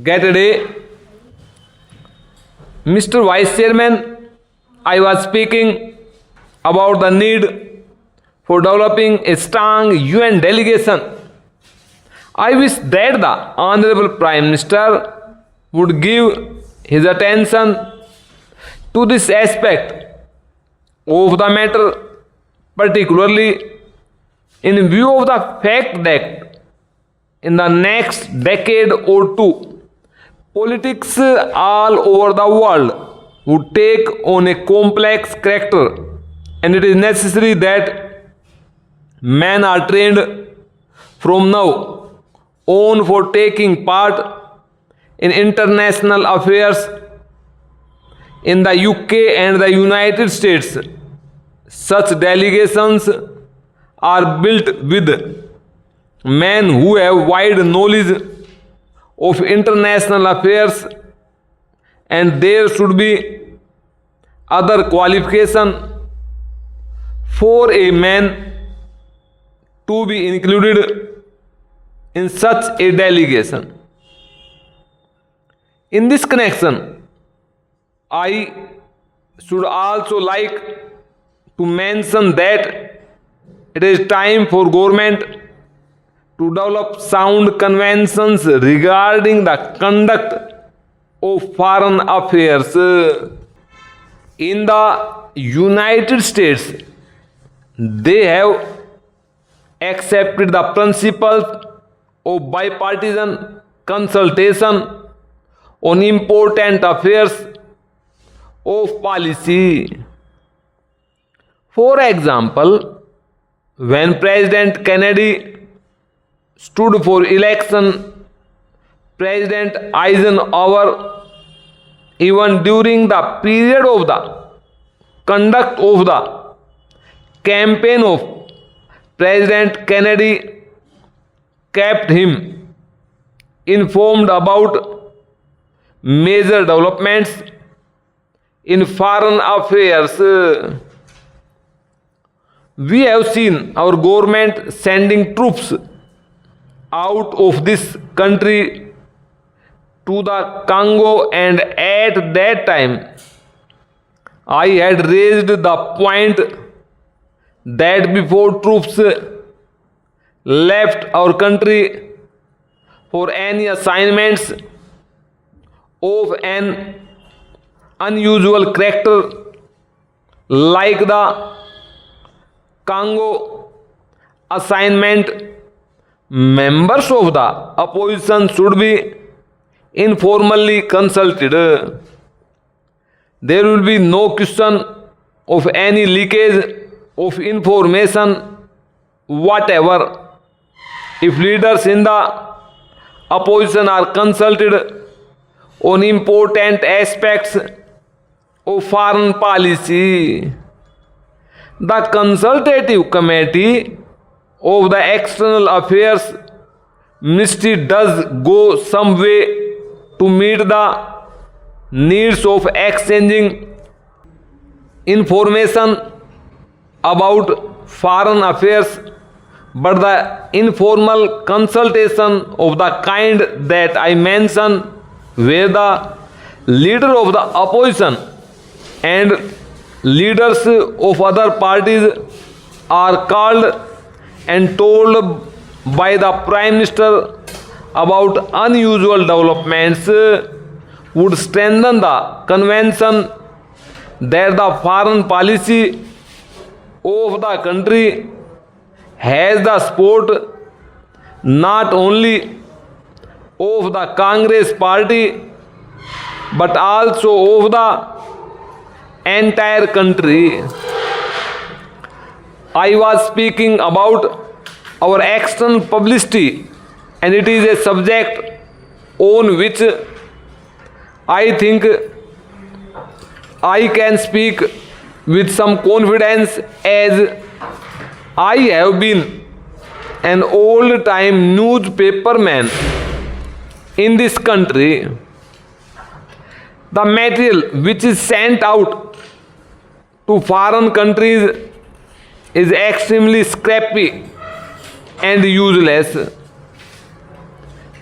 Get a day. Mr. Vice Chairman, I was speaking about the need for developing a strong UN delegation. I wish that the Honorable Prime Minister would give his attention to this aspect of the matter, particularly in view of the fact that in the next decade or two, politics all over the world would take on a complex character, and it is necessary that men are trained from now on for taking part in international affairs. In the UK and the United States, such delegations are built with men who have wide knowledge of international affairs, and there should be other qualification for a man to be included in such a delegation. In this connection, I should also like to mention that it is time for government to develop sound conventions regarding the conduct of foreign affairs. In the United States, they have accepted the principles of bipartisan consultation on important affairs of policy. For example, when President Kennedy stood for election, President Eisenhower, even during the period of the conduct of the campaign of President Kennedy, kept him informed about major developments in foreign affairs. We have seen our government sending troops out of this country to the Congo, and at that time I had raised the point that before troops left our country for any assignments of an unusual character like the Congo assignment, members of the opposition should be informally consulted. There will be no question of any leakage of information whatever if leaders in the opposition are consulted on important aspects of foreign policy. The consultative committee of the External Affairs Ministry does go some way to meet the needs of exchanging information about foreign affairs, but the informal consultation of the kind that I mentioned, where the leader of the opposition and leaders of other parties are called and told by the Prime Minister about unusual developments, would strengthen the conviction that the foreign policy of the country has the support not only of the Congress party but also of the entire country. I was speaking about our external publicity, and it is a subject on which I think I can speak with some confidence, as I have been an old-time newspaperman in this country. The material which is sent out to foreign countries is extremely scrappy and useless.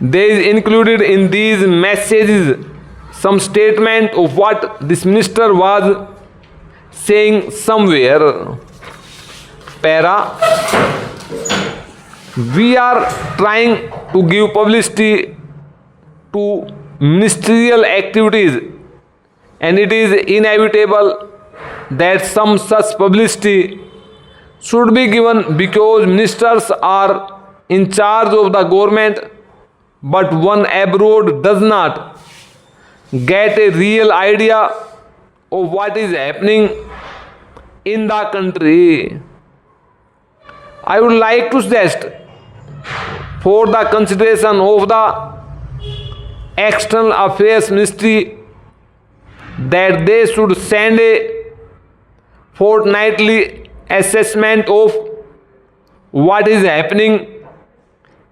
There is included in these messages some statement of what this minister was saying somewhere. Para. We are trying to give publicity to ministerial activities, and it is inevitable that some such publicity should be given because ministers are in charge of the government, but one abroad does not get a real idea of what is happening in the country. I would like to suggest for the consideration of the External Affairs Ministry that they should send a fortnightly assessment of what is happening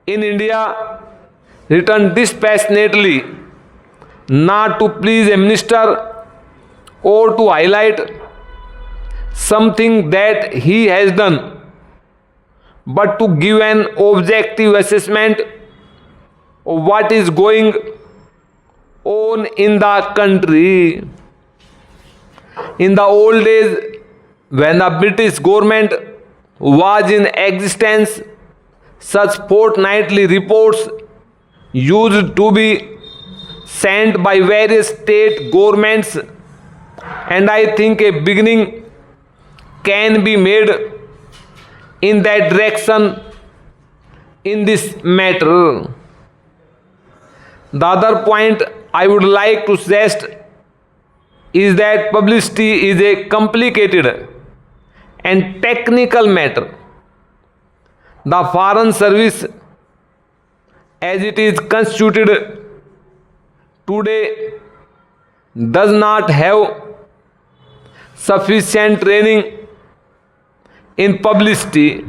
in India, written dispassionately, not to please a minister or to highlight something that he has done, but to give an objective assessment of what is going on in the country. In the old days, when the British government was in existence, such fortnightly reports used to be sent by various state governments, and I think a beginning can be made in that direction in this matter. The other point I would like to suggest is that publicity is a complicated and technical matter. The Foreign Service, as it is constituted today, does not have sufficient training in publicity.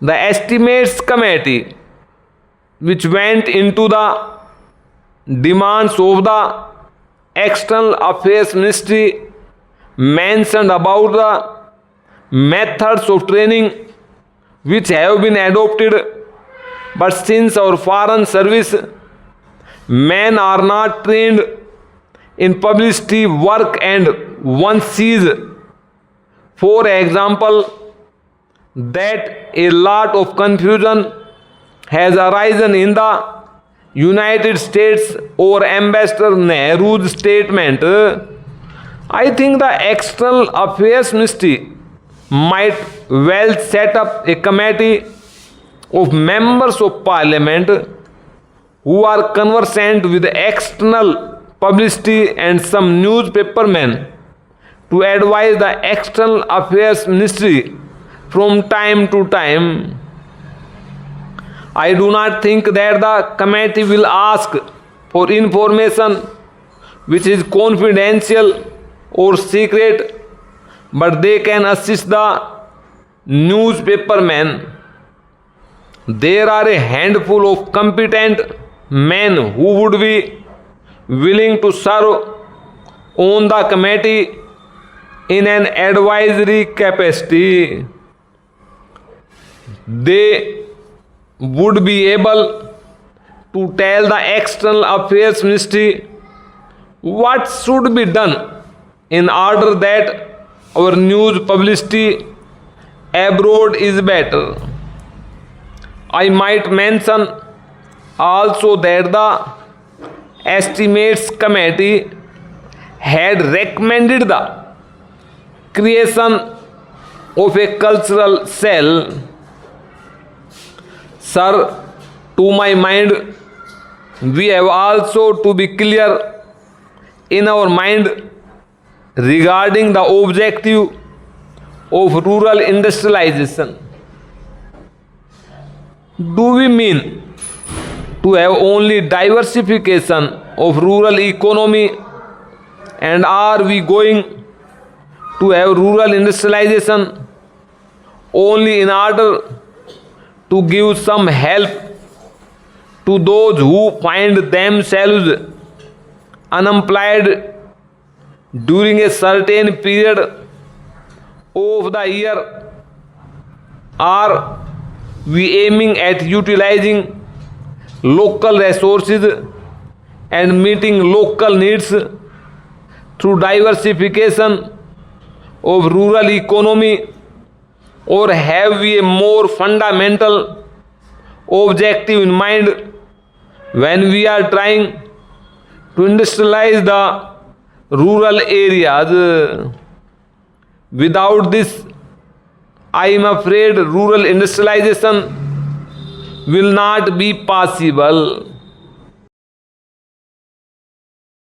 The Estimates Committee, which went into the demands of the External Affairs Ministry, mentioned about the methods of training which have been adopted, but since our foreign service men are not trained in publicity work and one sees, for example, that a lot of confusion has arisen in the United States over Ambassador Nehru's statement, I think the External Affairs Ministry might well set up a committee of members of parliament who are conversant with external publicity and some newspapermen to advise the External Affairs Ministry from time to time. I do not think that the committee will ask for information which is confidential or secret, but they can assist the newspapermen. There are a handful of competent men who would be willing to serve on the committee in an advisory capacity. They would be able to tell the External Affairs Ministry what should be done in order that our news publicity abroad is better. I might mention also that the Estimates Committee had recommended the creation of a cultural cell. Sir, to my mind, we have also to be clear in our mind regarding the objective of rural industrialization. Do we mean to have only diversification of rural economy, and are we going to have rural industrialization only in order to give some help to those who find themselves unemployed during a certain period of the year? Are we aiming at utilizing local resources and meeting local needs through diversification of rural economy, or have we a more fundamental objective in mind when we are trying to industrialize the rural areas? Without this, I am afraid rural industrialization will not be possible.